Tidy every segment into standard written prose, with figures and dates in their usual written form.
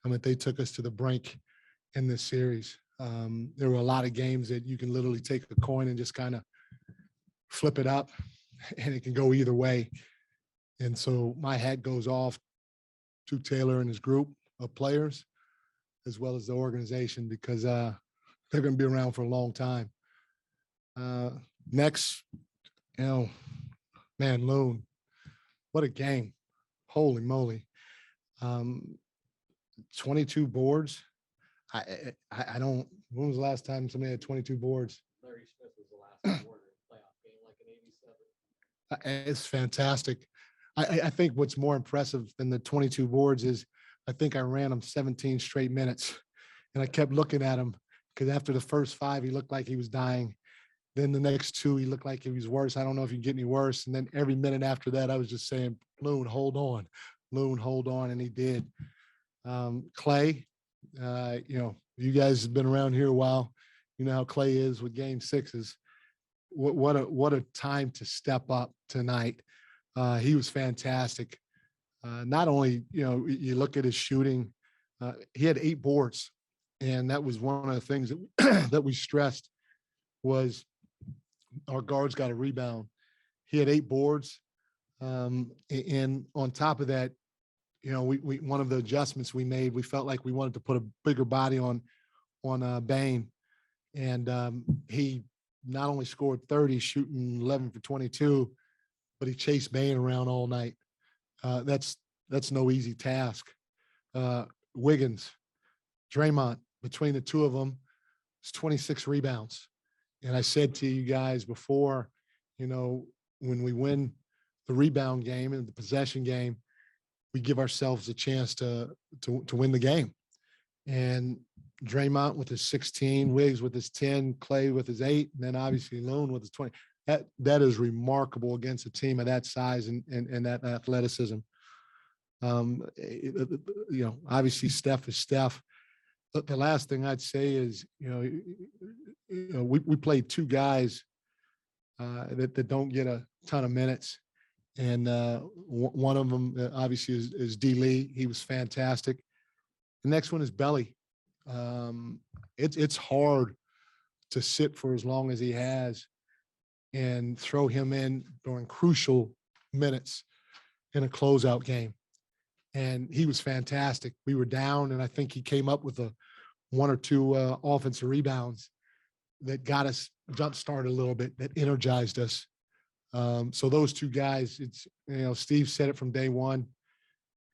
I mean, they took us to the brink in this series. There were a lot of games that you can literally take a coin and just kind of flip it up, and it can go either way. And so my hat goes off to Taylor and his group of players, as well as the organization, because they're going to be around for a long time. Next, man, Loon, what a game. Holy moly. 22 boards. I don't, when was the last time somebody had 22 boards? Larry Smith was the last quarter playoff game, like in '87. It's fantastic. I think what's more impressive than the 22 boards is I think I ran him 17 straight minutes, and I kept looking at him because after the first 5, he looked like he was dying. Then the next 2, he looked like he was worse. I don't know if you get any worse. And then every minute after that, I was just saying, Loon, hold on. Loon, hold on. And he did. Clay, you guys have been around here a while. You know how Clay is with game 6s. What a time to step up tonight. He was fantastic. Not only, you look at his shooting, he had 8 boards. And that was one of the things that, that we stressed was our guards got a rebound. He had 8 boards. And on top of that, we one of the adjustments we made, we felt like we wanted to put a bigger body on Bain. And he not only scored 30, shooting 11 for 22, but he chased Bain around all night. That's no easy task. Wiggins, Draymond, between the two of them, it's 26 rebounds. And I said to you guys before, when we win the rebound game and the possession game, we give ourselves a chance to win the game. And Draymond with his 16, Wiggs with his 10, Clay with his 8, and then obviously Loon with his 20. That is remarkable against a team of that size and that athleticism. Obviously Steph is Steph. But the last thing I'd say is, we played 2 guys that don't get a ton of minutes. And one of them obviously is D. Lee. He was fantastic. The next one is Belly. It's hard to sit for as long as he has and throw him in during crucial minutes in a closeout game. And he was fantastic. We were down, and I think he came up with 1 or 2 offensive rebounds that got us jump-started a little bit, that energized us. So those 2 guys, it's, Steve said it from day one.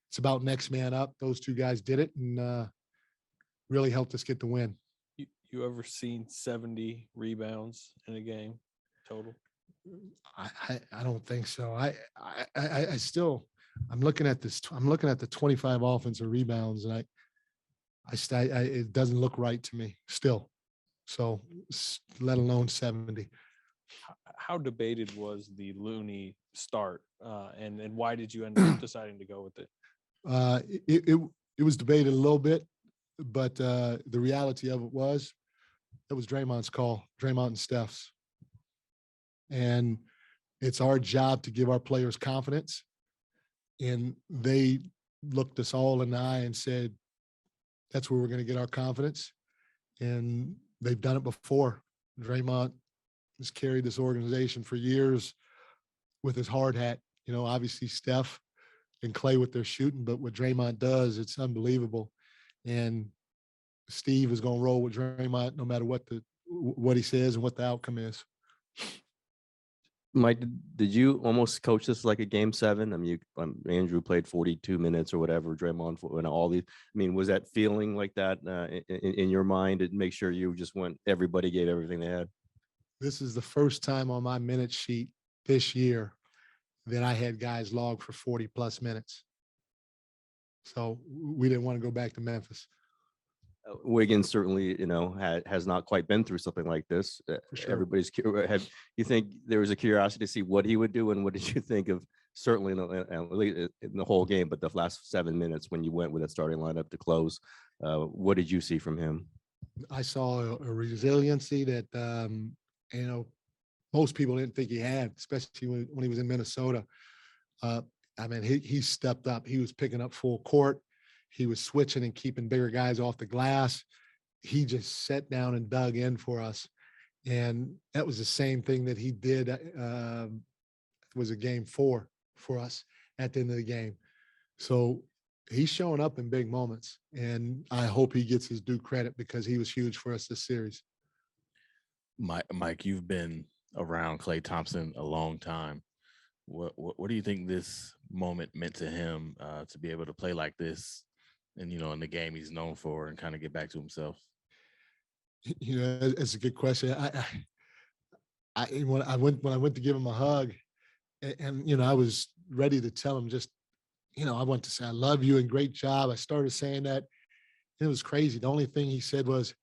It's about next man up. Those 2 guys did it and really helped us get the win. You ever seen 70 rebounds in a game total? I don't think so. I still, I'm looking at this. I'm looking at the 25 offensive rebounds, and it doesn't look right to me still. So let alone 70. How debated was the Looney start, and why did you end up deciding to go with it? It was debated a little bit, but the reality of it was Draymond's call, Draymond and Steph's. And it's our job to give our players confidence. And they looked us all in the eye and said, that's where we're going to get our confidence. And they've done it before. Draymond has carried this organization for years with his hard hat. Obviously Steph and Clay with their shooting, but what Draymond does, it's unbelievable. And Steve is going to roll with Draymond no matter what he says and what the outcome is. Mike, did you almost coach this like a game 7? I mean, Andrew played 42 minutes or whatever, Draymond, and all these. I mean, was that feeling like that in your mind to make sure you just everybody gave everything they had? This is the first time on my minute sheet this year that I had guys log for 40 plus minutes. So we didn't want to go back to Memphis. Wiggins certainly, has not quite been through something like this. For sure. Everybody's you think there was a curiosity to see what he would do, and what did you think of certainly in the whole game, but the last 7 minutes when you went with that starting lineup to close? What did you see from him? I saw a resiliency that most people didn't think he had, especially when he was in Minnesota. He stepped up. He was picking up full court. he was switching and keeping bigger guys off the glass. He just sat down and dug in for us. And that was the same thing that he did. Was a game 4 for us at the end of the game. So he's showing up in big moments, and I hope he gets his due credit because he was huge for us this series. Mike, you've been around Klay Thompson a long time. What do you think this moment meant to him to be able to play like this, and in the game he's known for, and kind of get back to himself? It's a good question. When I went to give him a hug, and I was ready to tell him just, I want to say I love you and great job. I started saying that. And it was crazy. The only thing he said was,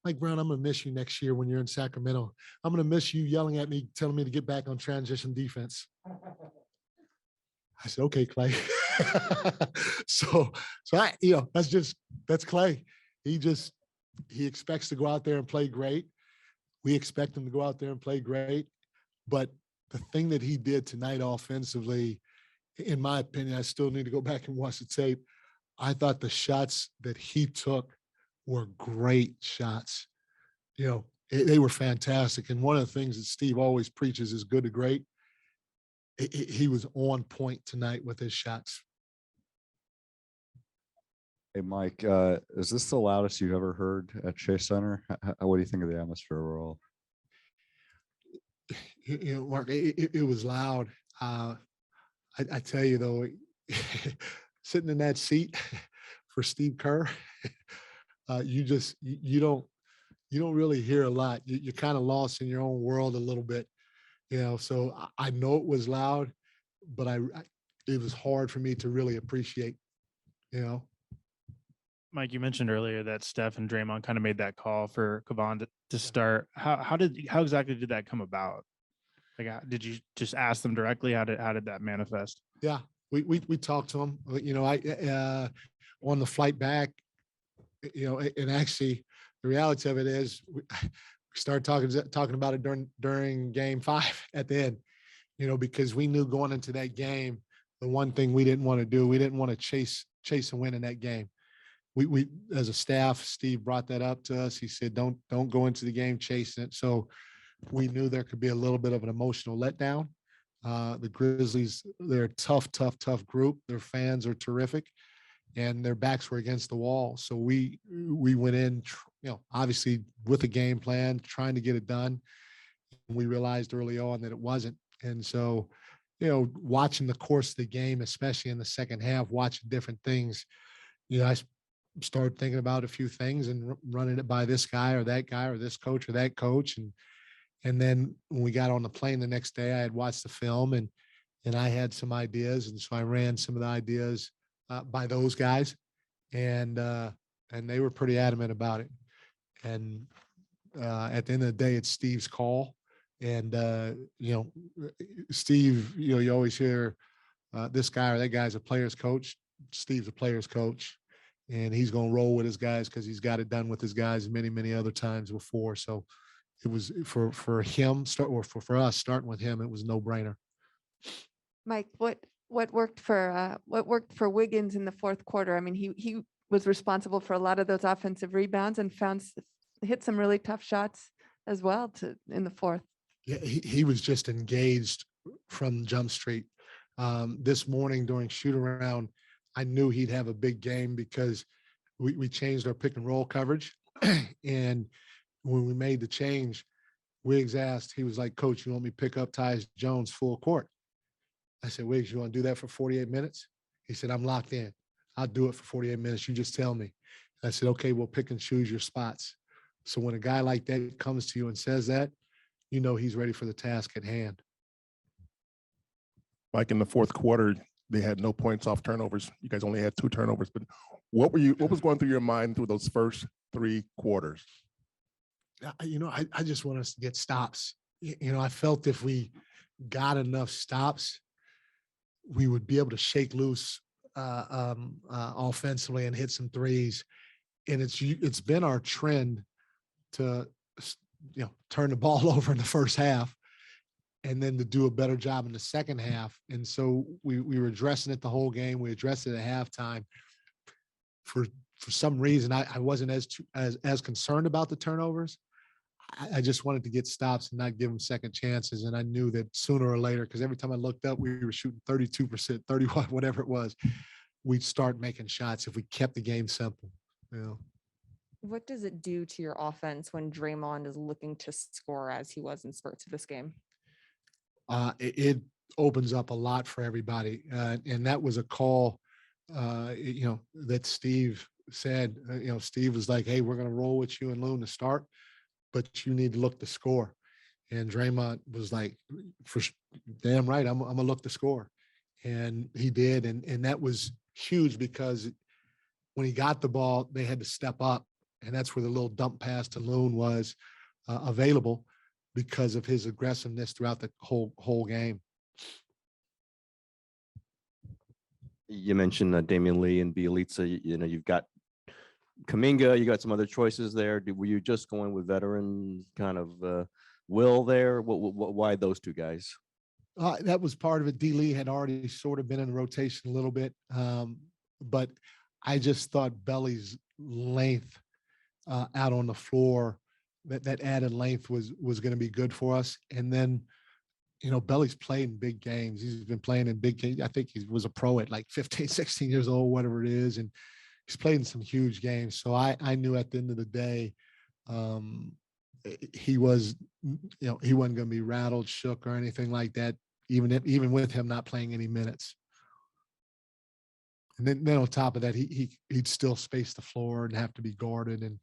Mike Brown, I'm going to miss you next year when you're in Sacramento. I'm going to miss you yelling at me, telling me to get back on transition defense. I said, okay, Klay. so that's Klay. He expects to go out there and play great. We expect him to go out there and play great. But the thing that he did tonight offensively, in my opinion, I still need to go back and watch the tape. I thought the shots that he took were great shots. They were fantastic. And one of the things that Steve always preaches is good to great. He was on point tonight with his shots. Hey, Mike, is this the loudest you've ever heard at Chase Center? What do you think of the atmosphere overall? Mark, it was loud. I tell you though, sitting in that seat for Steve Kerr, you don't really hear a lot. You're kind of lost in your own world a little bit, So I know it was loud, but it was hard for me to really appreciate, Mike, you mentioned earlier that Steph and Draymond kind of made that call for Kevon to start. How exactly did that come about? Like, did you just ask them directly? How did that manifest? Yeah, we talked to them. I on the flight back, and actually the reality of it is we started talking about it during game 5 at the end, because we knew going into that game, the one thing we didn't want to do, we didn't want to chase and win in that game. We as a staff, Steve brought that up to us. He said, don't go into the game chasing it. So we knew there could be a little bit of an emotional letdown. The Grizzlies, they're a tough group. Their fans are terrific, and their backs were against the wall. So we went in, obviously with a game plan, trying to get it done. We realized early on that it wasn't. And so, watching the course of the game, especially in the second half, watching different things, I started thinking about a few things and running it by this guy or that guy or this coach or that coach. And then when we got on the plane the next day, I had watched the film and I had some ideas. And so I ran some of the ideas by those guys, and they were pretty adamant about it. And at the end of the day, it's Steve's call. And, Steve, you always hear this guy or that guy's a player's coach. Steve's a player's coach, and he's going to roll with his guys because he's got it done with his guys many, many other times before. So it was for him for us starting with him, it was no brainer. Mike, what worked for Wiggins in the fourth quarter? I mean, he was responsible for a lot of those offensive rebounds and hit some really tough shots as well in the fourth. Yeah, he was just engaged from Jump Street. This morning during shoot around, I knew he'd have a big game because we changed our pick and roll coverage. And when we made the change, Wiggs asked, he was like, Coach, you want me to pick up Tyus Jones full court? I said, Wiggs, you want to do that for 48 minutes? He said, I'm locked in. I'll do it for 48 minutes. You just tell me. I said, okay, we'll pick and choose your spots. So when a guy like that comes to you and says that, he's ready for the task at hand. Mike, in the fourth quarter, they had no points off turnovers. You guys only had 2 turnovers. But what was going through your mind through those first 3 quarters? I just want us to get stops. I felt if we got enough stops, we would be able to shake loose offensively and hit some threes. And it's been our trend to, turn the ball over in the first half and then to do a better job in the second half. And so we were addressing it the whole game. We addressed it at halftime. for some reason, I wasn't as concerned about the turnovers. I just wanted to get stops and not give them second chances. And I knew that sooner or later, because every time I looked up, we were shooting 32%, 31, whatever it was, we'd start making shots if we kept the game simple. You know. What does it do to your offense when Draymond is looking to score as he was in spurts of this game? It opens up a lot for everybody. And that was a call, that Steve said, Steve was like, hey, we're going to roll with you and Loon to start, but you need to look to score. And Draymond was like, damn right, I'm going to look to score. And he did. And that was huge because when he got the ball, they had to step up. And that's where the little dump pass to Loon was available because of his aggressiveness throughout the whole game. You mentioned Damian Lee and Bielitsa. You've got Kuminga. You got some other choices there. Were you just going with veteran kind of will there? Why those two guys? That was part of it. D. Lee had already sort of been in the rotation a little bit, but I just thought Belly's length out on the floor, that added length was going to be good for us. And then, Belly's played in big games. He's been playing in big games. I think he was a pro at like 15, 16 years old, whatever it is. And he's played in some huge games. So I knew at the end of the day, he was, he wasn't going to be rattled, shook, or anything like that, even with him not playing any minutes. And then on top of that, he'd still space the floor and have to be guarded and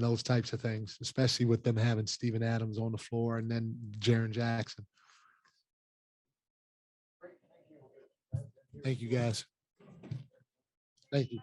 those types of things, especially with them having Steven Adams on the floor and then Jaren Jackson. Thank you, guys. Thank you.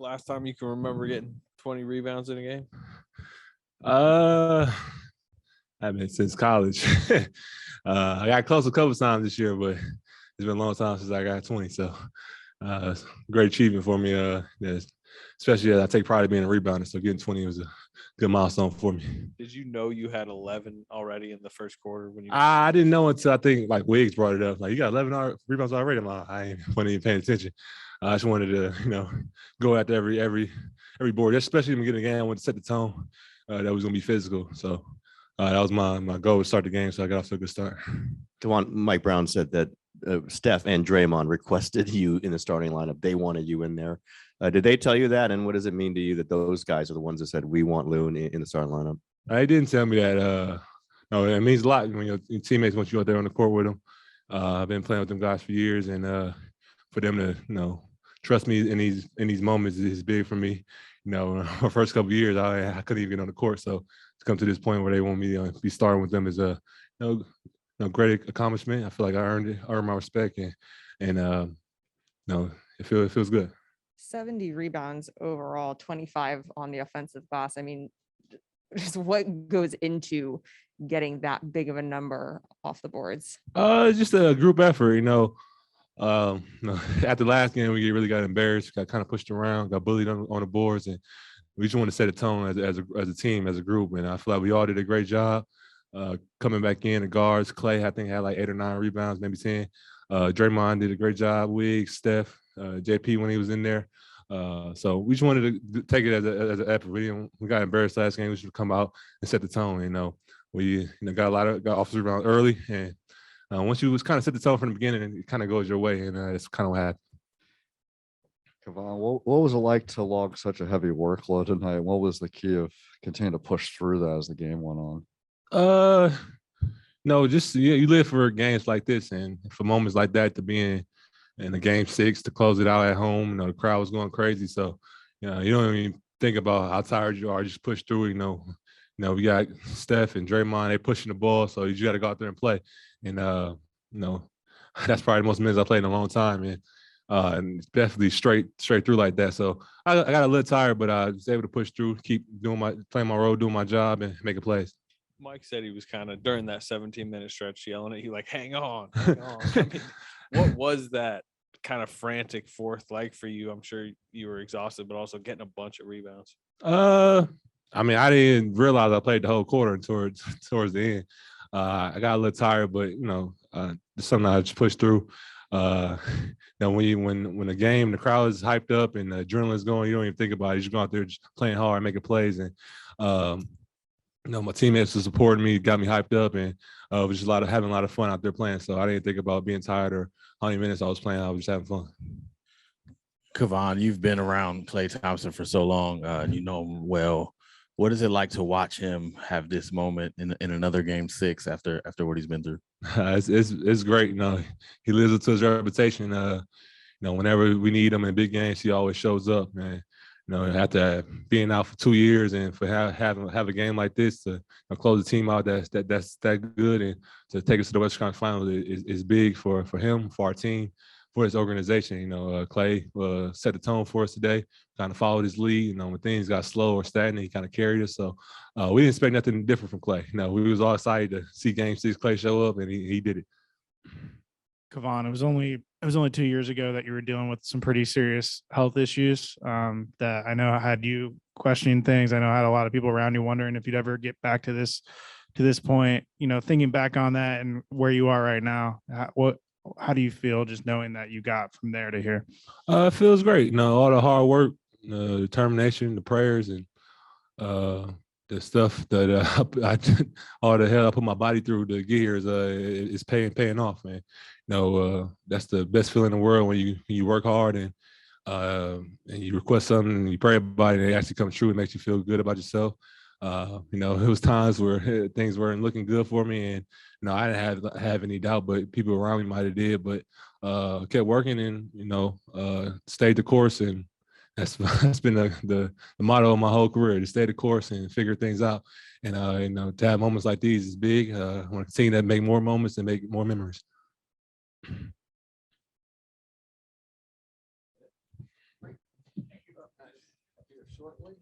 last time you can remember getting 20 rebounds in a game? I mean, since college. I got close a couple times this year, but it's been a long time since I got 20. So it's a great achievement for me. Especially as I take pride in being a rebounder. So getting 20 was a good milestone for me. Did you know you had 11 already in the first quarter when you? I didn't know until I think like Wiggins brought it up. Like, you got 11 rebounds already. I'm like, I wasn't even paying attention. I just wanted to, go after every board, especially when we get in the game. I wanted to set the tone that was gonna be physical. So that was my goal to start the game. So I got off to a good start. Come on, Mike Brown said that Steph and Draymond requested you in the starting lineup. They wanted you in there. Did they tell you that? And what does it mean to you that those guys are the ones that said, we want Loon in the starting lineup? They didn't tell me that. No, it means a lot when your teammates want you out there on the court with them. I've been playing with them guys for years, and for them to, trust me in these moments is big for me. My first couple of years, I couldn't even get on the court. So to come to this point where they want me to be starting with them is a great accomplishment. I feel like I earned my respect, and it feels good. 70 rebounds overall, 25 on the offensive glass. I mean, just what goes into getting that big of a number off the boards? Just a group effort, After last game, we really got embarrassed, got kind of pushed around, got bullied on the boards, and we just want to set a tone as a team, as a group. And I feel like we all did a great job coming back in. The guards, Clay, I think had like 8 or 9 rebounds, maybe 10. Draymond did a great job. Wiggs, Steph, JP when he was in there. So we just wanted to take it as an effort. We got embarrassed last game. We should come out and set the tone. We got offensive rebounds early, and once you kind of set the tone from the beginning, it kind of goes your way, and it's kind of what happened. Kevon, what was it like to log such a heavy workload tonight? What was the key of continuing to push through that as the game went on? No, just you live for games like this, and for moments like that to be in a game 6 to close it out at home. The crowd was going crazy, so you don't even think about how tired you are. Just push through. We got Steph and Draymond. They pushing the ball, so you just got to go out there and play. And that's probably the most minutes I played in a long time, and definitely straight through like that. So I got a little tired, but I was able to push through, keep playing my role, doing my job, and making plays. Mike said he was kind of during that 17-minute stretch yelling at you like, hang on. I mean, what was that kind of frantic fourth like for you? I'm sure you were exhausted, but also getting a bunch of rebounds. I mean, I didn't realize I played the whole quarter towards the end. I got a little tired, but just something I just pushed through. When the game, the crowd is hyped up and the adrenaline's going, you don't even think about it. You just go out there just playing hard, making plays, and my teammates were supporting me, got me hyped up, and it was just having a lot of fun out there playing. So I didn't think about being tired or how many minutes I was playing. I was just having fun. Kevon, you've been around Klay Thompson for so long, and you know him well. What is it like to watch him have this moment in another game 6 after what he's been through? It's great. He lives up to his reputation. Whenever we need him in big games, he always shows up, man. After being out for 2 years and for have a game like this to close the team out that's that good and to take us to the Western Conference Finals is big for him, for our team, for his organization. Clay set the tone for us today, kind of followed his lead. When things got slow or stagnant, he kind of carried us. So we didn't expect nothing different from Clay. We was all excited to see Game 6 Clay show up, and he did it. Kevon, it was only 2 years ago that you were dealing with some pretty serious health issues that I know had you questioning things. I know I had a lot of people around you wondering if you'd ever get back to this point. Thinking back on that and where you are right now, how do you feel just knowing that you got from there to here? It feels great. All the hard work, determination, the prayers, and the stuff that all the hell I put my body through to get here is paying off, man. That's the best feeling in the world when you work hard and you request something and you pray about it and it actually comes true. It makes you feel good about yourself. It was times where things weren't looking good for me, and I didn't have any doubt, but people around me might have did. But kept working and stayed the course, and that's been the motto of my whole career: to stay the course and figure things out. And to have moments like these is big. I want to continue to make more moments and make more memories. shortly.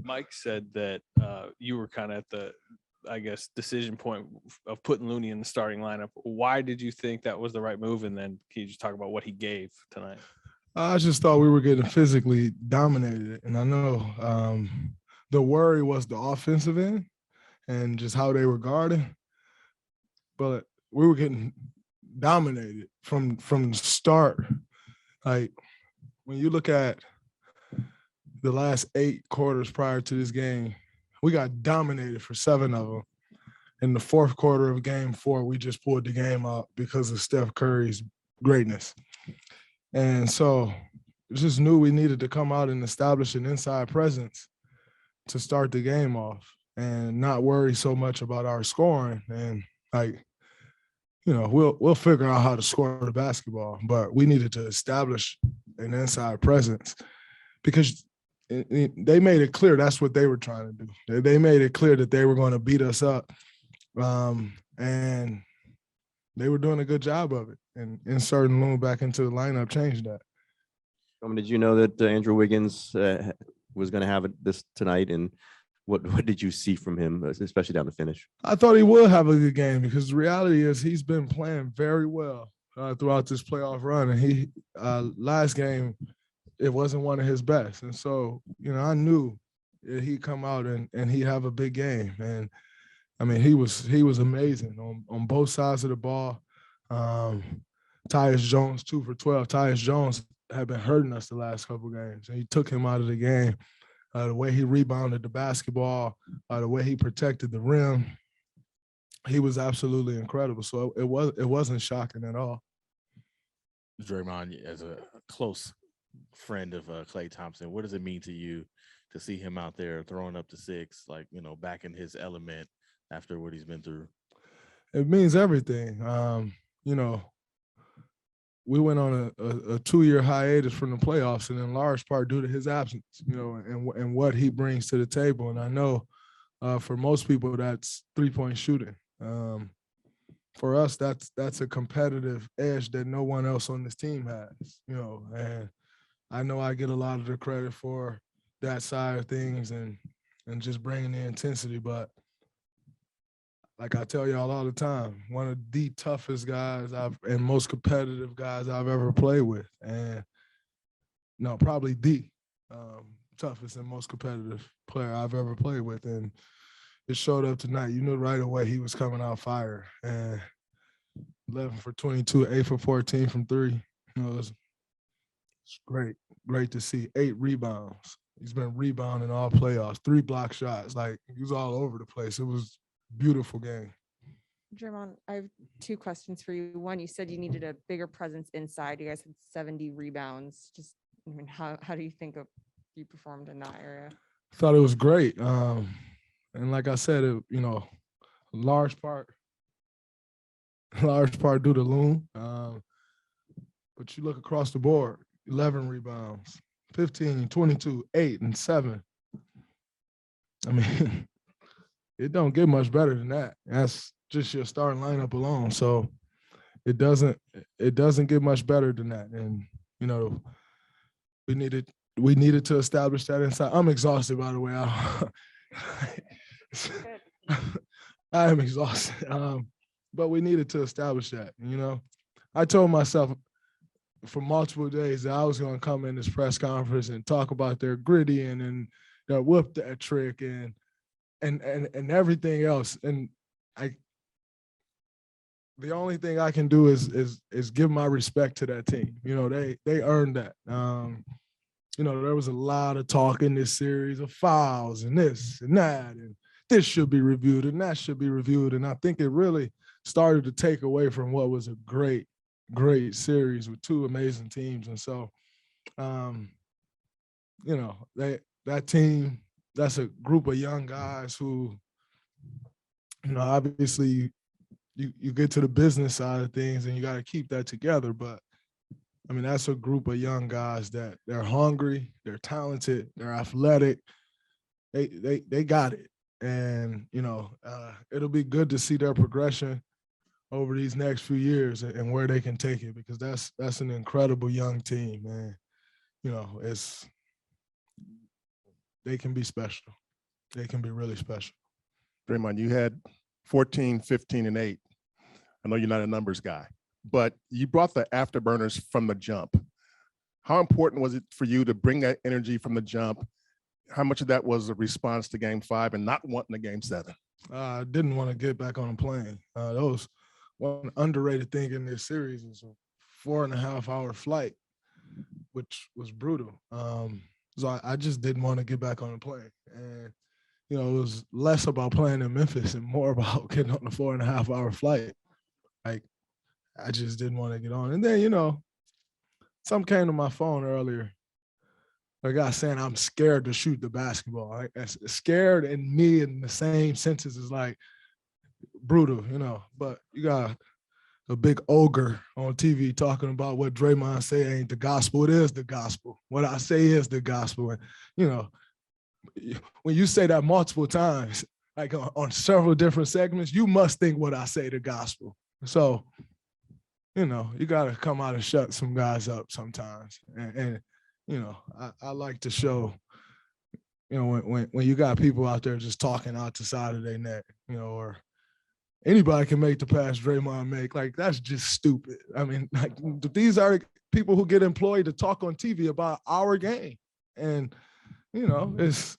Mike said that you were kind of at the, I guess, decision point of putting Looney in the starting lineup. Why did you think that was the right move? And then can you just talk about what he gave tonight? I just thought we were getting physically dominated. And I know the worry was the offensive end and just how they were guarding. But we were getting dominated from the start. Like, when you look at the last 8 quarters prior to this game, we got dominated for 7 of them. In the fourth quarter of game 4, we just pulled the game out because of Steph Curry's greatness. And so just knew we needed to come out and establish an inside presence to start the game off and not worry so much about our scoring. And, like, you know, we'll figure out how to score the basketball, but we needed to establish an inside presence because they made it clear that's what they were trying to do. They made it clear that they were going to beat us up, and they were doing a good job of it. And inserting Loon back into the lineup changed that. Did you know that Andrew Wiggins was going to have it this tonight? And what did you see from him, especially down the finish? I thought he would have a good game because the reality is he's been playing very well throughout this playoff run. And he last game, it wasn't one of his best. And so, you know, I knew that he'd come out and he'd have a big game. And I mean, he was amazing on both sides of the ball. Tyus Jones, 2 for 12. Tyus Jones had been hurting us the last couple games, and he took him out of the game. The way he rebounded the basketball, the way he protected the rim, he was absolutely incredible. So it wasn't shocking at all. Draymond, as a close friend of Klay Thompson, what does it mean to you to see him out there throwing up the 6, like, you know, back in his element after what he's been through? It means everything. You know, we went on a 2-year hiatus from the playoffs, and in large part due to his absence, you know, and what he brings to the table. And I know for most people that's 3-point shooting. For us, that's a competitive edge that no one else on this team has, you know. And I know I get a lot of the credit for that side of things and just bringing the intensity, but like I tell y'all all the time, one of the toughest guys and most competitive guys I've ever played with. And no, probably the toughest and most competitive player I've ever played with. And it showed up tonight. You knew right away he was coming out fire. And 11 for 22, 8 for 14 from three. You know, it's great. Great to see. 8 rebounds. He's been rebounding all playoffs, 3 block shots. Like, he was all over the place. It was a beautiful game. Draymond, I have 2 questions for you. One, you said you needed a bigger presence inside. You guys had 70 rebounds. Just, I mean, how do you think you performed in that area? I thought it was great. And like I said, you know, large part due to Loon. But you look across the board, 11 rebounds, 15, 22, 8, and 7. I mean, it don't get much better than that. That's just your starting lineup alone. So it doesn't get much better than that. And, you know, we needed to establish that inside. I'm exhausted, by the way. I am exhausted. But we needed to establish that, you know. I told myself for multiple days that I was going to come in this press conference and talk about their gritty and their whoop that trick and everything else. And the only thing I can do is give my respect to that team. You know, they earned that. You know, there was a lot of talk in this series of fouls and this and that, and this should be reviewed and that should be reviewed. And I think it really started to take away from what was a great series with 2 amazing teams. And so, you know, that team, that's a group of young guys who, you know, obviously you get to the business side of things and you got to keep that together. But I mean, that's a group of young guys that they're hungry, they're talented, they're athletic. They got it. And, you know, it'll be good to see their progression over these next few years and where they can take it, because that's an incredible young team, man. You know, they can be special. They can be really special. Draymond, you had 14, 15, and 8. I know you're not a numbers guy, but you brought the afterburners from the jump. How important was it for you to bring that energy from the jump? How much of that was a response to Game 5 and not wanting a Game 7? I didn't want to get back on a plane. That was one underrated thing in this series is a 4.5-hour flight, which was brutal. So I just didn't want to get back on a plane. And, you know, it was less about playing in Memphis and more about getting on a 4.5-hour flight. Like, I just didn't want to get on. And then, you know, something came to my phone earlier. A guy saying I'm scared to shoot the basketball. Like, scared and me in the same sentence is like brutal, you know. But you got a big ogre on TV talking about what Draymond say ain't the gospel. It is the gospel. What I say is the gospel. And, you know, when you say that multiple times, like on several different segments, you must think what I say the gospel. So, you know, you got to come out and shut some guys up sometimes. And you know, I like to show, you know, when you got people out there just talking out the side of their neck, you know, or anybody can make the pass Draymond make, like, that's just stupid. I mean, like, these are people who get employed to talk on TV about our game. And, you know, it's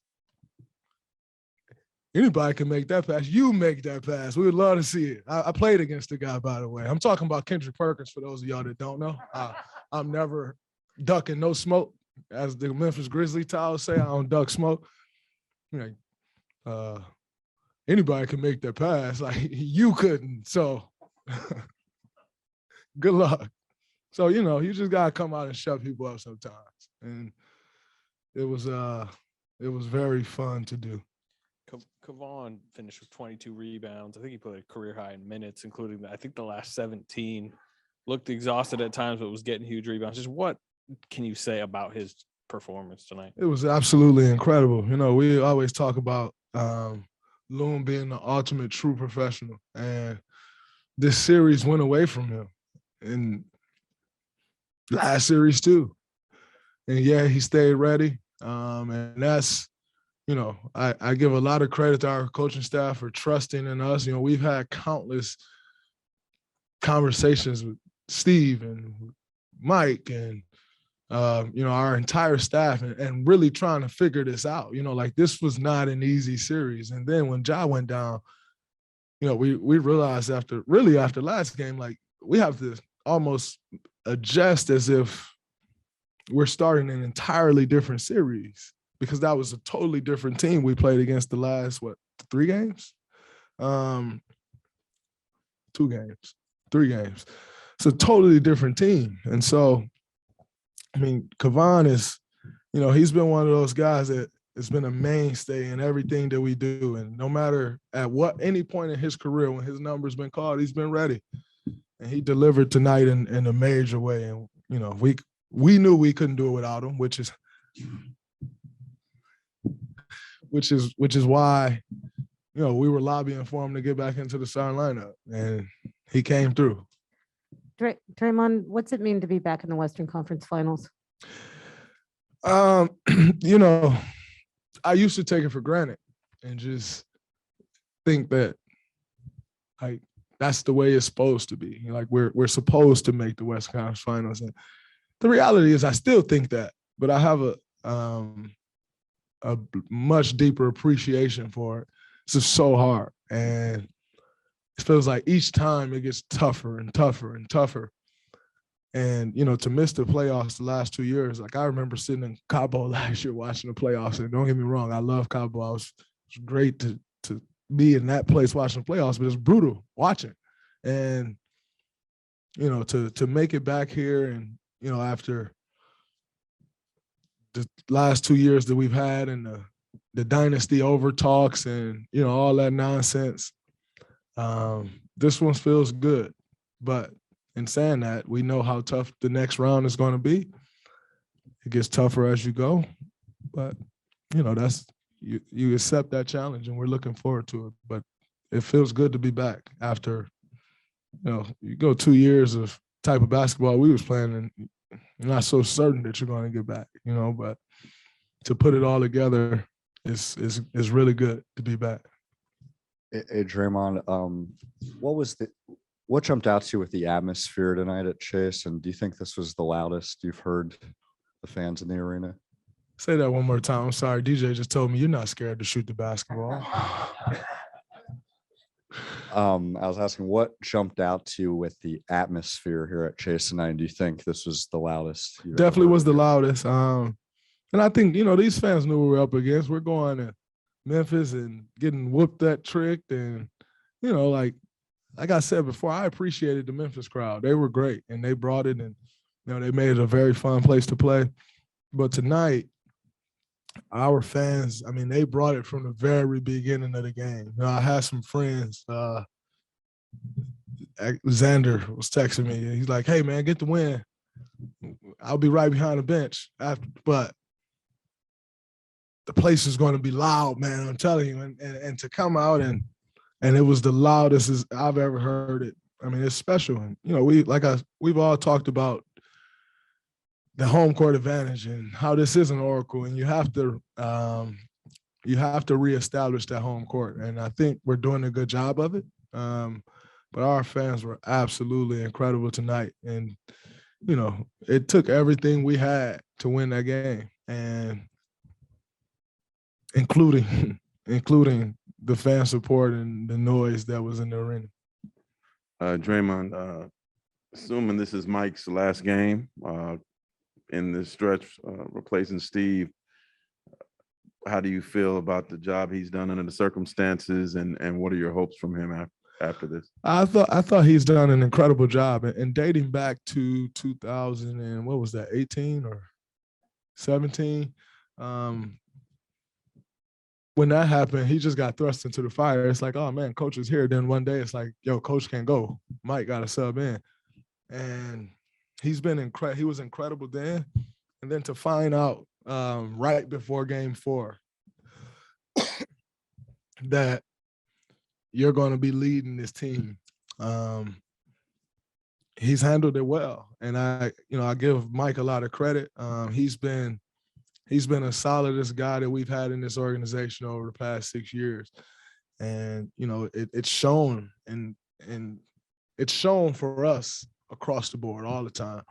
anybody can make that pass. You make that pass. We would love to see it. I played against the guy, by the way. I'm talking about Kendrick Perkins, for those of y'all that don't know. I'm never ducking no smoke. As the Memphis Grizzlies towels say, I don't duck smoke. Like, anybody can make that pass. Like, you couldn't. So good luck. So, you know, you just gotta come out and shut people up sometimes. And it was very fun to do. Kevon finished with 22 rebounds. I think he put a career high in minutes, including I think the last 17. Looked exhausted at times, but was getting huge rebounds. Just what can you say about his performance tonight? It was absolutely incredible. You know, we always talk about Loon being the ultimate true professional, and this series went away from him. And last series too. And yeah, he stayed ready. And that's, you know, I give a lot of credit to our coaching staff for trusting in us. You know, we've had countless conversations with Steve and Mike and our entire staff and really trying to figure this out. Like this was not an easy series. And then when Ja went down, we realized after last game, like we have to almost adjust as if we're starting an entirely different series because that was a totally different team we played against the last, 3 games? 2 games, 3 games. It's a totally different team. And so, I mean, Kevon is, he's been one of those guys that has been a mainstay in everything that we do. And no matter at any point in his career, when his number's been called, he's been ready. And he delivered tonight in a major way. And, we knew we couldn't do it without him, which is why, we were lobbying for him to get back into the starting lineup, and he came through. Draymond, what's it mean to be back in the Western Conference Finals? I used to take it for granted and just think that, like, that's the way it's supposed to be. Like we're supposed to make the Western Conference Finals, and the reality is, I still think that, but I have a much deeper appreciation for it. It's just so hard, and it feels like each time it gets tougher and tougher and tougher. And to miss the playoffs the last 2 years, like I remember sitting in Cabo last year watching the playoffs, and don't get me wrong, I love Cabo. It was great to be in that place watching the playoffs, but it's brutal watching. And to make it back here, and after the last 2 years that we've had, and the dynasty over talks, and all that nonsense, this one feels good. But in saying that, we know how tough the next round is going to be. It gets tougher as you go, but that's you accept that challenge, and we're looking forward to it. But it feels good to be back after you go 2 years of type of basketball we was playing, and you're not so certain that you're going to get back. But to put it all together is really good to be back. Hey, Draymond, what jumped out to you with the atmosphere tonight at Chase? And do you think this was the loudest you've heard the fans in the arena? Say that one more time. I'm sorry. DJ just told me you're not scared to shoot the basketball. I was asking what jumped out to you with the atmosphere here at Chase tonight. Do you think this was the loudest? Definitely was the loudest. And I think, these fans knew what we were up against. We're going to Memphis and getting whooped that trick. And, like I said before, I appreciated the Memphis crowd. They were great, and they brought it, and, they made it a very fun place to play. But tonight, our fans, I mean, they brought it from the very beginning of the game. I had some friends. Xander was texting me, and he's like, "Hey, man, get the win. I'll be right behind the bench after." But the place is going to be loud, man. I'm telling you, and to come out and it was the loudest as I've ever heard it. I mean, it's special. And, we've all talked about the home court advantage and how this is an oracle, and you have to reestablish that home court. And I think we're doing a good job of it. But our fans were absolutely incredible tonight. And, it took everything we had to win that game, and including the fan support and the noise that was in the arena. Draymond, assuming this is Mike's last game in this stretch, replacing Steve, how do you feel about the job he's done under the circumstances, and what are your hopes from him after this? I thought he's done an incredible job, and dating back to 2000 and what was that, 18 or 17? When that happened, he just got thrust into the fire. It's like, oh man, coach is here. Then one day it's like, yo, coach can't go. Mike got to sub in. And he's been incredible. He was incredible then. And then to find out right before game 4 that you're going to be leading this team, he's handled it well. And I give Mike a lot of credit. He's been the solidest guy that we've had in this organization over the past 6 years. And, it's shown, and it's shown for us across the board all the time.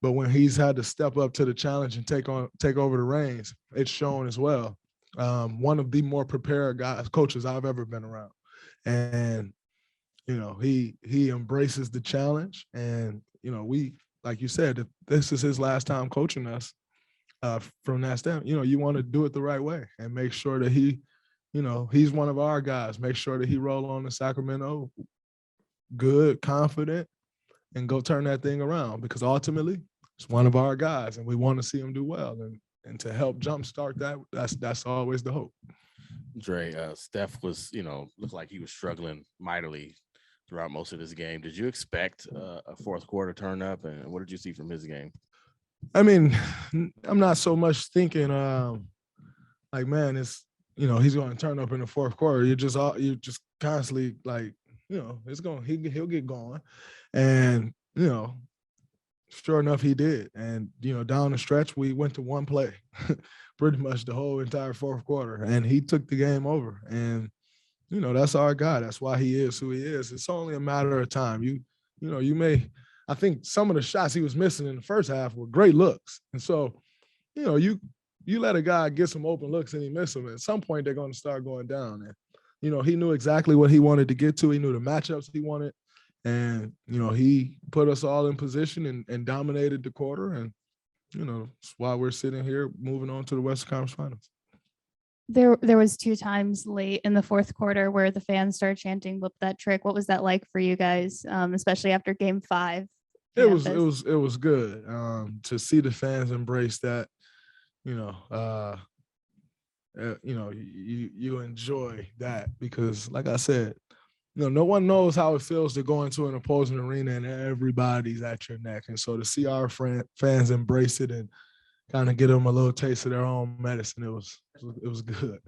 But when he's had to step up to the challenge and take over the reins, it's shown as well. One of the more prepared coaches I've ever been around. And, he embraces the challenge. And, like you said, if this is his last time coaching us, from that standpoint, you want to do it the right way and make sure that he's one of our guys. Make sure that he roll on to Sacramento good, confident, and go turn that thing around, because ultimately it's one of our guys and we want to see him do well. And to help jumpstart that's always the hope. Dre, Steph was, looked like he was struggling mightily throughout most of this game. Did you expect a fourth quarter turn up, and what did you see from his game? I mean, I'm not so much thinking man, it's he's going to turn up in the fourth quarter. You're just constantly like, he'll get going, and sure enough, he did. And down the stretch, we went to one play, pretty much the whole entire fourth quarter, and he took the game over. And that's our guy. That's why he is who he is. It's only a matter of time. I think some of the shots he was missing in the first half were great looks. And so, you let a guy get some open looks and he miss them. At some point, they're going to start going down. And, he knew exactly what he wanted to get to. He knew the matchups he wanted. And, he put us all in position and dominated the quarter. And, that's why we're sitting here moving on to the Western Conference Finals. There was 2 times late in the fourth quarter where the fans started chanting "Whip that trick." What was that like for you guys, especially after Game 5? It was good to see the fans embrace that. You enjoy that, because, like I said, no one knows how it feels to go into an opposing arena and everybody's at your neck. And so to see our fans embrace it and kind of get them a little taste of their own medicine, it was good.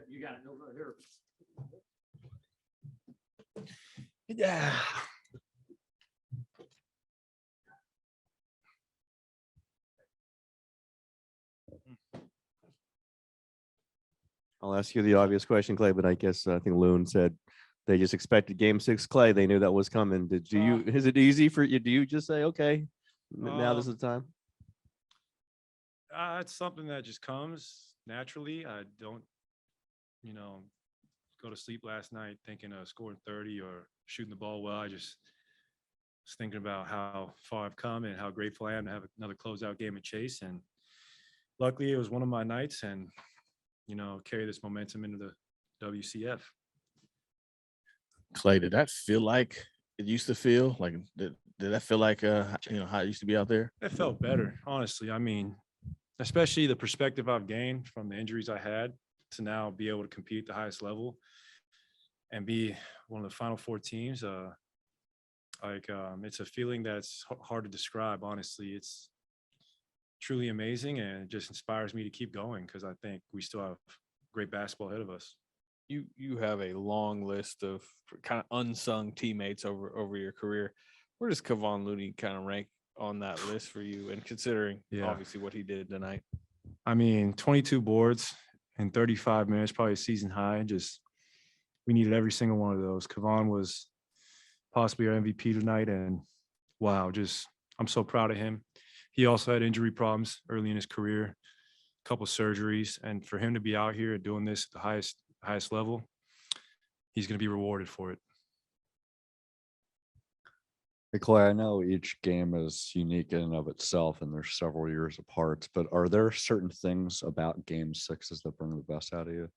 You got it. No, here. Yeah. I'll ask you the obvious question, Clay, but I guess I think Loon said they just expected game 6, Clay. They knew that was coming. Is it easy for you? Do you just say, okay, now this is the time? It's something that just comes naturally. I don't, go to sleep last night thinking of scoring 30 or shooting the ball well. I just was thinking about how far I've come and how grateful I am to have another closeout game at Chase. And luckily it was one of my nights and, carry this momentum into the WCF. Clay, did that feel like it used to feel? Like, did that feel like, how it used to be out there? It felt better, honestly. I mean, especially the perspective I've gained from the injuries I had to now be able to compete at the highest level and be one of the Final Four teams. It's a feeling that's hard to describe, honestly. It's truly amazing and it just inspires me to keep going because I think we still have great basketball ahead of us. You have a long list of kind of unsung teammates over your career. Where does Kevon Looney kind of rank on that list for you? And considering obviously what he did tonight. I mean, 22 boards in 35 minutes, probably a season high. We needed every single one of those. Kevon was possibly our MVP tonight. And wow, I'm so proud of him. He also had injury problems early in his career, a couple surgeries. And for him to be out here doing this at the highest level, he's going to be rewarded for it. Hey, Clay, I know each game is unique in and of itself and there's several years apart, but are there certain things about game 6s that bring the best out of you?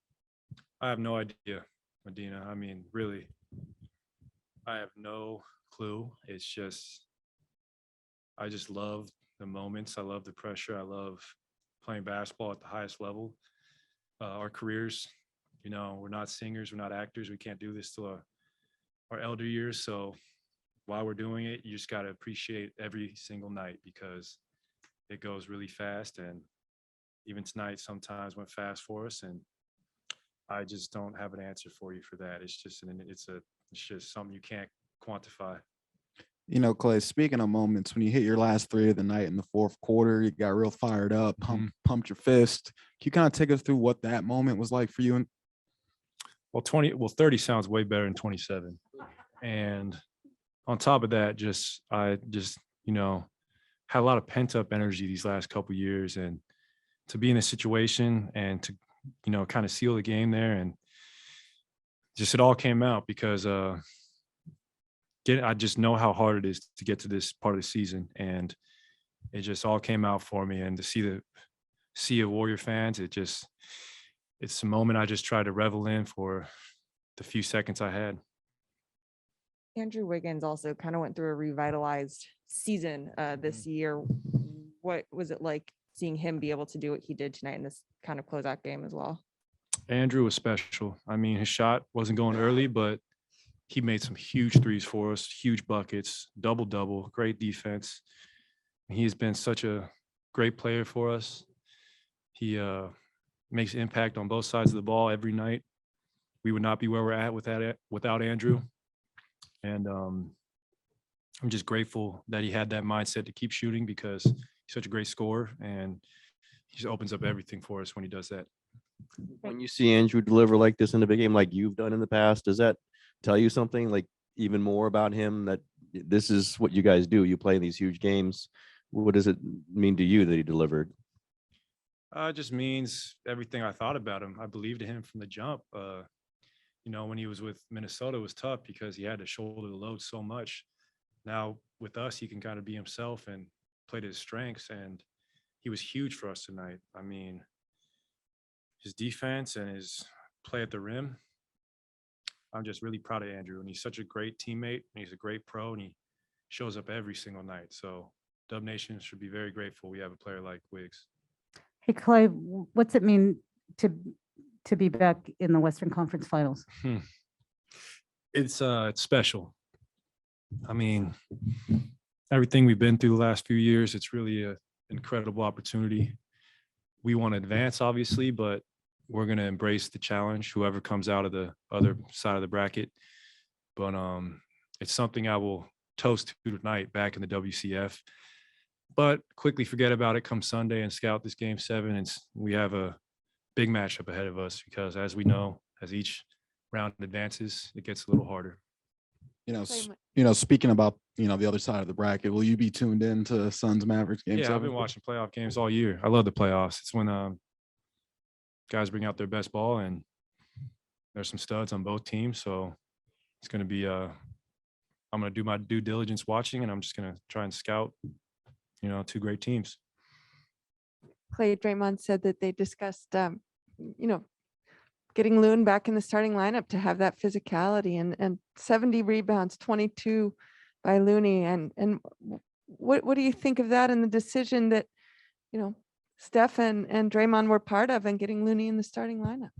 I have no idea, Medina. I mean, really, I have no clue. It's just, I just love the moments. I love the pressure. I love playing basketball at the highest level. Our careers, we're not singers, we're not actors. We can't do this till our elder years. So while we're doing it, you just got to appreciate every single night because it goes really fast. And even tonight sometimes went fast for us. And I just don't have an answer for you for that. It's just something you can't quantify. Clay, speaking of moments, when you hit your last 3 of the night in the fourth quarter, you got real fired up, pumped your fist. Can you kind of take us through what that moment was like for you? Well, 30 sounds way better than 27. And on top of that, I had a lot of pent up energy these last couple of years, and to be in a situation and to, kind of seal the game there, and just it all came out because I just know how hard it is to get to this part of the season, and it just all came out for me. And to see the sea of Warrior fans, it's a moment I just tried to revel in for the few seconds I had. Andrew Wiggins also kind of went through a revitalized season this year. What was it like seeing him be able to do what he did tonight in this kind of closeout game as well? Andrew was special. I mean, his shot wasn't going early, but he made some huge threes for us, huge buckets, double-double, great defense. He's been such a great player for us. He makes impact on both sides of the ball every night. We would not be where we're at without Andrew. And I'm just grateful that he had that mindset to keep shooting because he's such a great scorer and he just opens up everything for us when he does that. When you see Andrew deliver like this in a big game, like you've done in the past, does that tell you something like even more about him, that this is what you guys do? You play in these huge games. What does it mean to you that he delivered? It just means everything I thought about him. I believed in him from the jump. When he was with Minnesota, it was tough because he had to shoulder the load so much. Now with us, he can kind of be himself and play to his strengths. And he was huge for us tonight. I mean, his defense and his play at the rim, I'm just really proud of Andrew. And he's such a great teammate and he's a great pro and he shows up every single night. So Dub Nation should be very grateful we have a player like Wiggs. Hey, Clay, what's it mean to be back in the Western Conference Finals? It's special. I mean, everything we've been through the last few years, it's really an incredible opportunity. We want to advance, obviously, but we're gonna embrace the challenge, whoever comes out of the other side of the bracket. But it's something I will toast to tonight back in the WCF. But quickly forget about it come Sunday and scout this game 7. And we have a big matchup ahead of us because, as we know, as each round advances, it gets a little harder. Speaking about, the other side of the bracket, will you be tuned in to Suns Mavericks game Yeah, 7? I've been watching playoff games all year. I love the playoffs. It's when guys bring out their best ball, and there's some studs on both teams. So it's going to be I'm going to do my due diligence watching, and I'm just going to try and scout, 2 great teams. Clay, Draymond said that they discussed, getting Loon back in the starting lineup to have that physicality and 70 rebounds, 22 by Looney. And what do you think of that and the decision that, Steph and Draymond were part of and getting Looney in the starting lineup?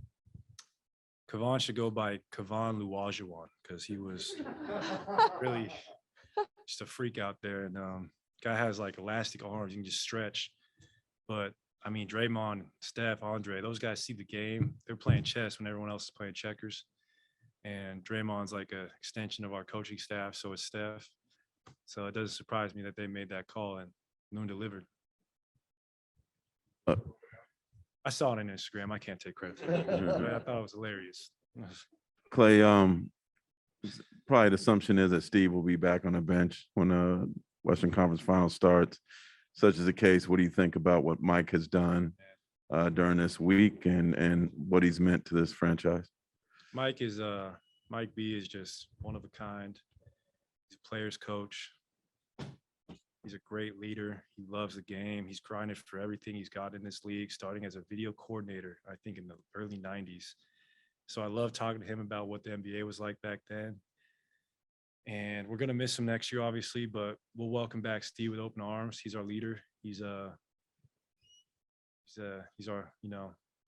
Kavan should go by Kavan Luwajuan because he was really just a freak out there. And guy has like elastic arms, you can just stretch. But I mean, Draymond, Steph, Andre, those guys see the game. They're playing chess when everyone else is playing checkers. And Draymond's like an extension of our coaching staff, so is Steph. So it doesn't surprise me that they made that call and Loon delivered. I saw it on Instagram. I can't take credit for it. But I thought it was hilarious. Clay, probably the assumption is that Steve will be back on the bench when the Western Conference Final starts. Such is the case, what do you think about what Mike has done during this week and what he's meant to this franchise? Mike B is just one of a kind. He's a player's coach. He's a great leader. He loves the game. He's grinded for everything he's got in this league, starting as a video coordinator, I think in the early 90s. So I love talking to him about what the NBA was like back then. And we're going to miss him next year, obviously, but we'll welcome back Steve with open arms. He's our leader. He's our,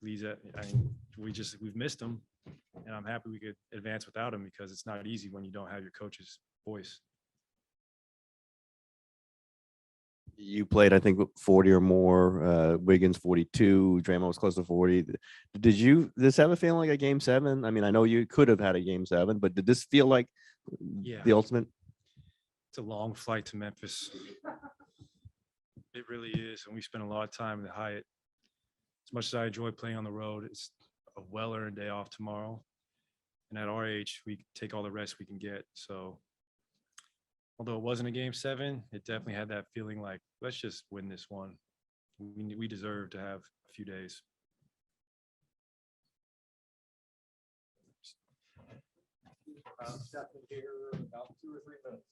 we've missed him, and I'm happy we could advance without him because it's not easy when you don't have your coach's voice. You played, I think, 40 or more. Wiggins 42. Draymond was close to 40. Did this have a feeling like a game 7? I mean, I know you could have had a game 7, but did this feel like the ultimate? It's a long flight to Memphis. It really is, and we spent a lot of time in the Hyatt. As much as I enjoy playing on the road, it's a well-earned day off tomorrow. And at our age, we take all the rest we can get. So although it wasn't a game 7, it definitely had that feeling like, let's just win this one. We deserve to have a few days. Steph in here about 2 or 3 minutes.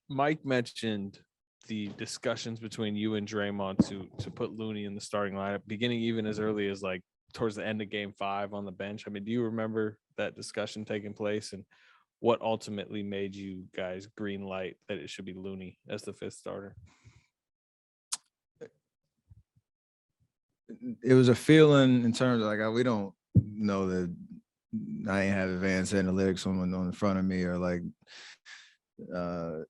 Mike mentioned the discussions between you and Draymond to put Looney in the starting lineup, beginning even as early as like towards the end of Game 5 on the bench. I mean, do you remember that discussion taking place, and what ultimately made you guys green light that it should be Looney as the fifth starter? It was a feeling in terms of like we don't know that I ain't have advanced analytics on the front of me or like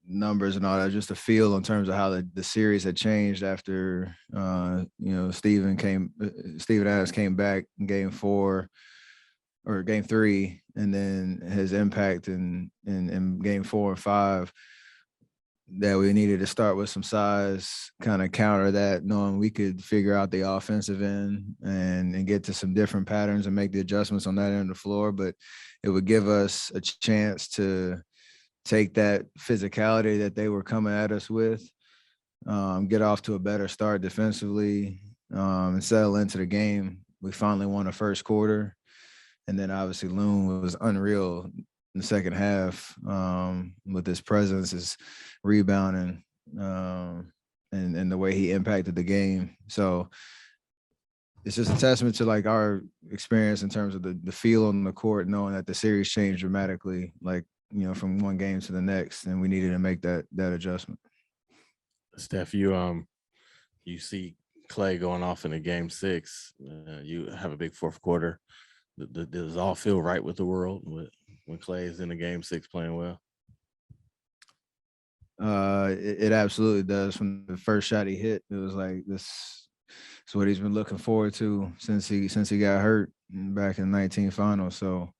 numbers and all that. Just a feel in terms of how the series had changed after Steven Adams came back in Game 4 or Game 3, and then his impact in Game 4 and 5. That we needed to start with some size, kind of counter that, knowing we could figure out the offensive end and get to some different patterns and make the adjustments on that end of the floor. But it would give us a chance to take that physicality that they were coming at us with, get off to a better start defensively, and settle into the game. We finally won the first quarter. And then obviously Loon was unreal in the second half with his presence, his rebounding, and the way he impacted the game. So it's just a testament to like our experience in terms of the feel on the court, knowing that the series changed dramatically, like, from one game to the next, and we needed to make that adjustment. Steph, you see Clay going off in a Game 6. You have a big fourth quarter. Does it all feel right with the world when Clay is in a Game 6 playing well? It absolutely does. From the first shot he hit, it was like this is what he's been looking forward to since he got hurt back in the 19 finals. So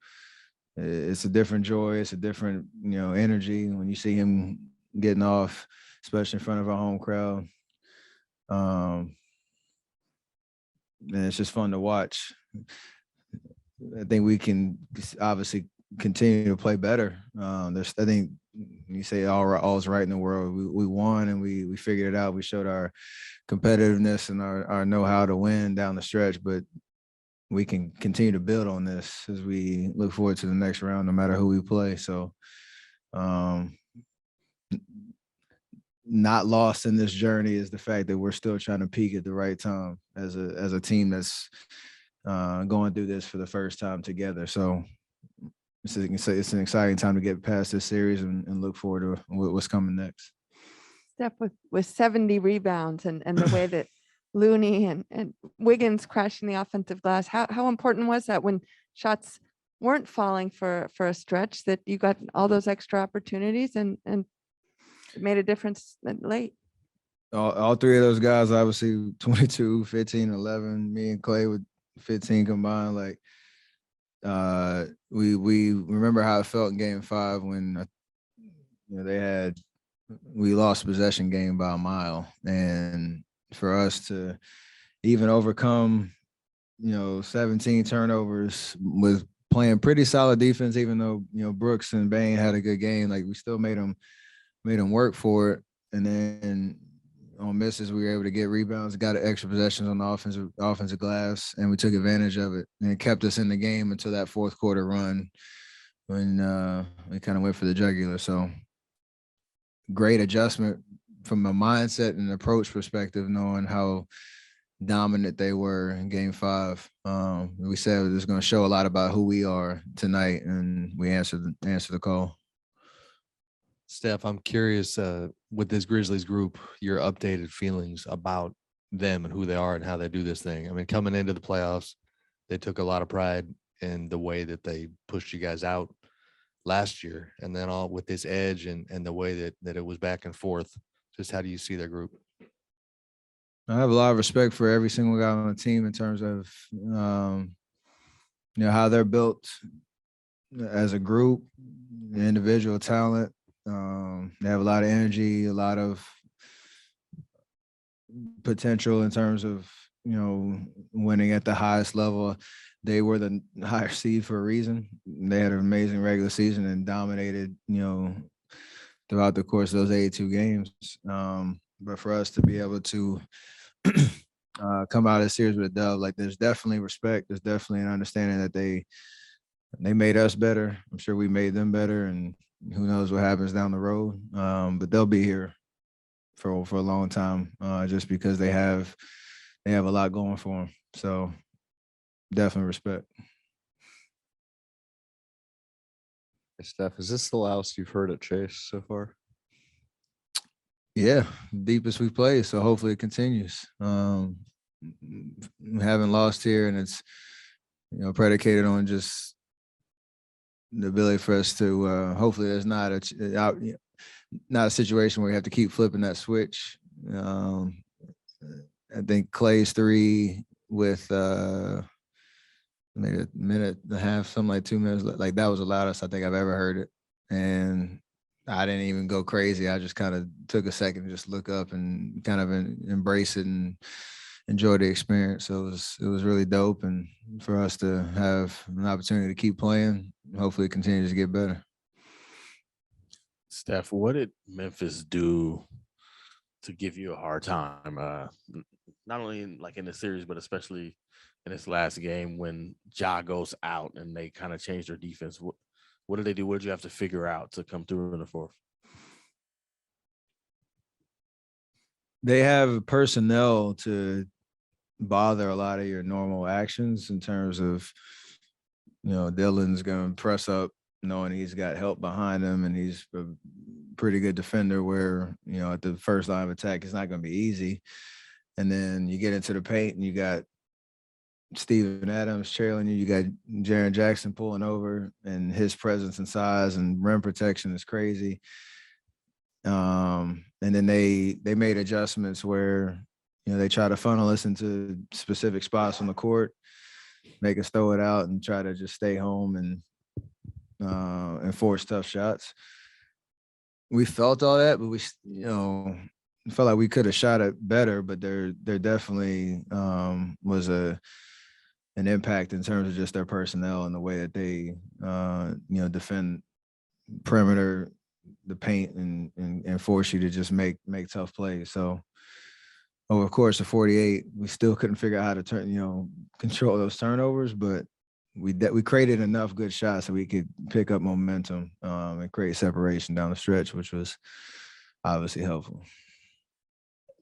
it's a different joy. It's a different energy when you see him getting off, especially in front of our home crowd. And it's just fun to watch. I think we can obviously continue to play better. I think you say all's right in the world. We won and we figured it out. We showed our competitiveness and our know-how to win down the stretch, but we can continue to build on this as we look forward to the next round, no matter who we play. So not lost in this journey is the fact that we're still trying to peak at the right time as a team that's going through this for the first time together. So it's an exciting time to get past this series and look forward to what's coming next. Steph with 70 rebounds and the way that Looney and Wiggins crashing the offensive glass, how important was that when shots weren't falling for a stretch, that you got all those extra opportunities and it made a difference late? All three of those guys, obviously 22, 15, 11, me and Clay with 15 combined. Like we remember how it felt in Game 5 when we lost possession game by a mile, and for us to even overcome 17 turnovers with playing pretty solid defense, even though Brooks and Bain had a good game, like we still made them work for it. And then on misses, we were able to get rebounds, got extra possessions on the offensive glass, and we took advantage of it. And it kept us in the game until that fourth quarter run when we kind of went for the jugular. So great adjustment from a mindset and approach perspective, knowing how dominant they were in Game 5. We said it was going to show a lot about who we are tonight, and we answered the call. Steph, I'm curious with this Grizzlies group, your updated feelings about them and who they are and how they do this thing. I mean, coming into the playoffs, they took a lot of pride in the way that they pushed you guys out last year, and then all with this edge and the way that it was back and forth. Just how do you see their group? I have a lot of respect for every single guy on the team in terms of how they're built as a group, individual talent. They have a lot of energy, a lot of potential in terms of winning at the highest level. They were the higher seed for a reason. They had an amazing regular season and dominated throughout the course of those 82 games. But for us to be able to come out of the series with a dub, like there's definitely respect. There's definitely an understanding that they made us better. I'm sure we made them better, and who knows what happens down the road. But they'll be here for a long time, just because they have a lot going for them. So definitely respect. Hey, Steph, is this the loudest you've heard at Chase so far? Yeah, deepest we played. So hopefully it continues. We haven't lost here, and it's predicated on just the ability for us to hopefully there's not a situation where we have to keep flipping that switch. I think Clay's 3 with maybe a minute and a half, something like 2 minutes, like that was the loudest I think I've ever heard it. And I didn't even go crazy. I just kind of took a second to just look up and kind of embrace it and enjoy the experience. So it was really dope. And for us to have an opportunity to keep playing, hopefully it continues to get better. Steph, what did Memphis do to give you a hard time? Not only in the series, but especially in this last game when Ja goes out and they kind of changed their defense. What did they do? What did you have to figure out to come through in the fourth? They have personnel to bother a lot of your normal actions in terms of, Dylan's going to press up knowing he's got help behind him and he's a pretty good defender where, at the first line of attack, it's not going to be easy. And then you get into the paint and you got Steven Adams trailing you. You got Jaren Jackson pulling over, and his presence and size and rim protection is crazy. And then they made adjustments where, they try to funnel us into specific spots on the court, make us throw it out and try to just stay home and force tough shots. We felt all that, but we, felt like we could have shot it better, but there definitely was an impact in terms of just their personnel and the way that they, defend perimeter, the paint, and force you to just make tough plays. So over the course of 48, we still couldn't figure out how to control those turnovers, but we created enough good shots so we could pick up momentum and create separation down the stretch, which was obviously helpful.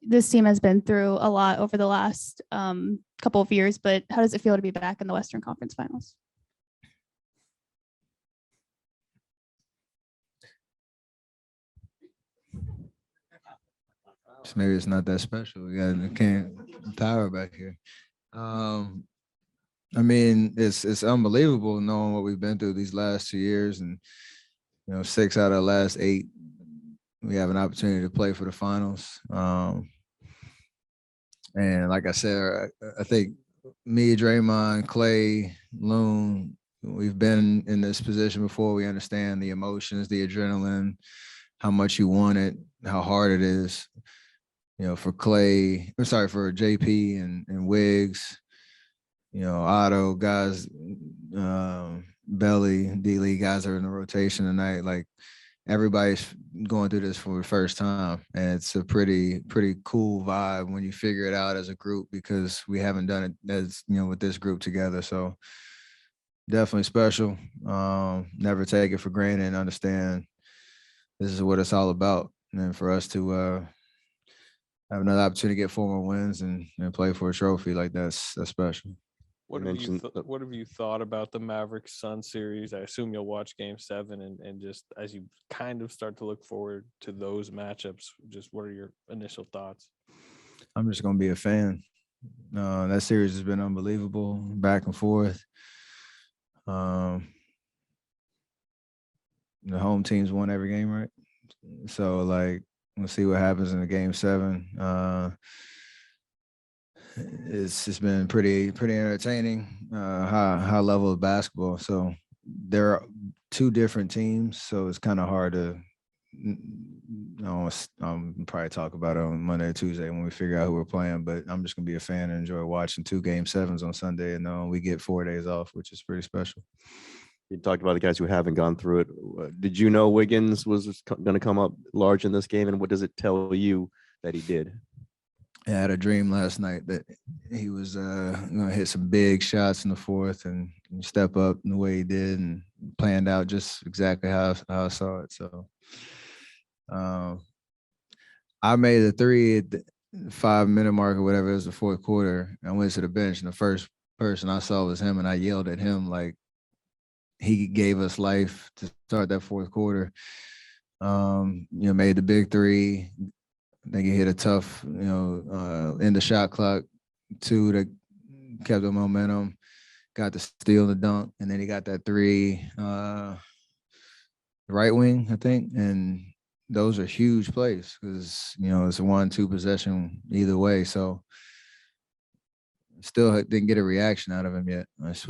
This team has been through a lot over the last couple of years, but how does it feel to be back in the Western Conference Finals? Maybe it's not that special. We got a tower back here. I mean, it's unbelievable knowing what we've been through these last 2 years, and 6 out of the last 8, we have an opportunity to play for the finals. And like I said, I think me, Draymond, Clay, Loon, we've been in this position before. We understand the emotions, the adrenaline, how much you want it, how hard it is. For for JP and Wiggs, Otto, guys, Belly, D-Lee, guys are in the rotation tonight. Like, everybody's going through this for the first time, and it's a pretty cool vibe when you figure it out as a group, because we haven't done it as with this group together. So definitely special. Never take it for granted and understand this is what it's all about. And for us to have another opportunity to get 4 more wins and play for a trophy, like that's special. What have you thought about the Mavericks Sun series? I assume you'll watch Game 7, and just as you kind of start to look forward to those matchups, just what are your initial thoughts? I'm just going to be a fan. That series has been unbelievable, back and forth. The home teams won every game, right? So, we'll see what happens in the Game 7. It's just been pretty entertaining, high level of basketball. So there are 2 different teams, so it's kind of hard to probably talk about it on Monday or Tuesday when we figure out who we're playing. But I'm just gonna be a fan and enjoy watching 2 Game 7s on Sunday, and we get 4 days off, which is pretty special. You talked about the guys who haven't gone through it. Did you know Wiggins was going to come up large in this game, and what does it tell you that he did? I had a dream last night that he was going to hit some big shots in the fourth, and step up in the way he did and planned out just exactly how I saw it. So I made a three at the 5-minute mark or whatever. It was the fourth quarter. I went to the bench, and the first person I saw was him, and I yelled at him like he gave us life to start that fourth quarter. Made the big three. I think he hit a tough, in the shot clock, 2 that kept the momentum, got the steal, the dunk, and then he got that 3 right wing, I think. And those are huge plays because, it's a 1-2 possession either way. So still didn't get a reaction out of him yet. I just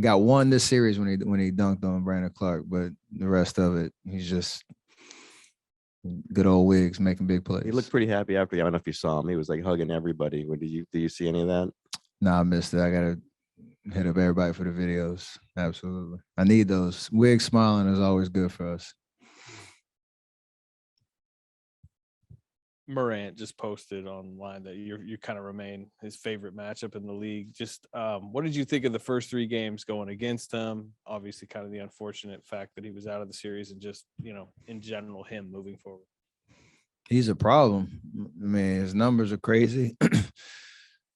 got one this series when he dunked on Brandon Clark, but the rest of it, he's just good old Wiggs making big plays. He looked pretty happy after. I don't know if you saw him. He was like hugging everybody. Do you see any of that? No, I missed it. I gotta hit up everybody for the videos. Absolutely, I need those. Wiggs smiling is always good for us. Morant just posted online that you kind of remain his favorite matchup in the league. Just what did you think of the first 3 games going against him? Obviously, kind of the unfortunate fact that he was out of the series, and just in general him moving forward. He's a problem. I mean, his numbers are crazy.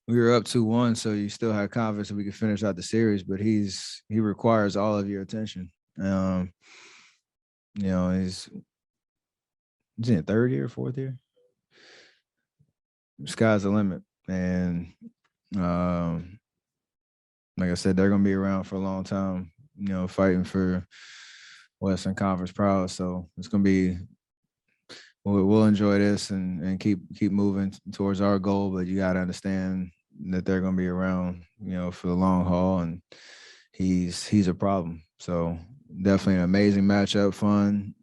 We were up 2-1, so you still had confidence that we could finish out the series. But he requires all of your attention. He's in 3rd year, 4th year. Sky's the limit. And like I said, they're going to be around for a long time, fighting for Western Conference proud. So it's going to be, we'll enjoy this and keep moving towards our goal. But you got to understand that they're going to be around, for the long haul. And he's a problem. So definitely an amazing matchup, fun,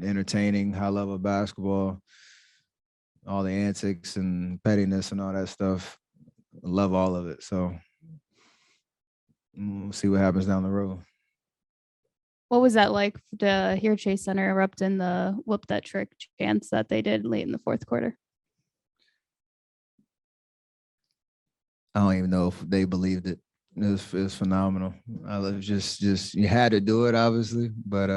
entertaining, high level basketball. All the antics and pettiness and all that stuff. I love all of it. So we'll see what happens down the road. What was that like to hear Chase Center erupt in the whoop that trick chants that they did late in the fourth quarter? I don't even know if they believed it. It was phenomenal. I love just you had to do it, obviously, but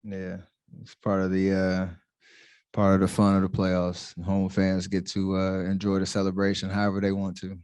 yeah, it's part of the fun of the playoffs. Home fans get to enjoy the celebration however they want to.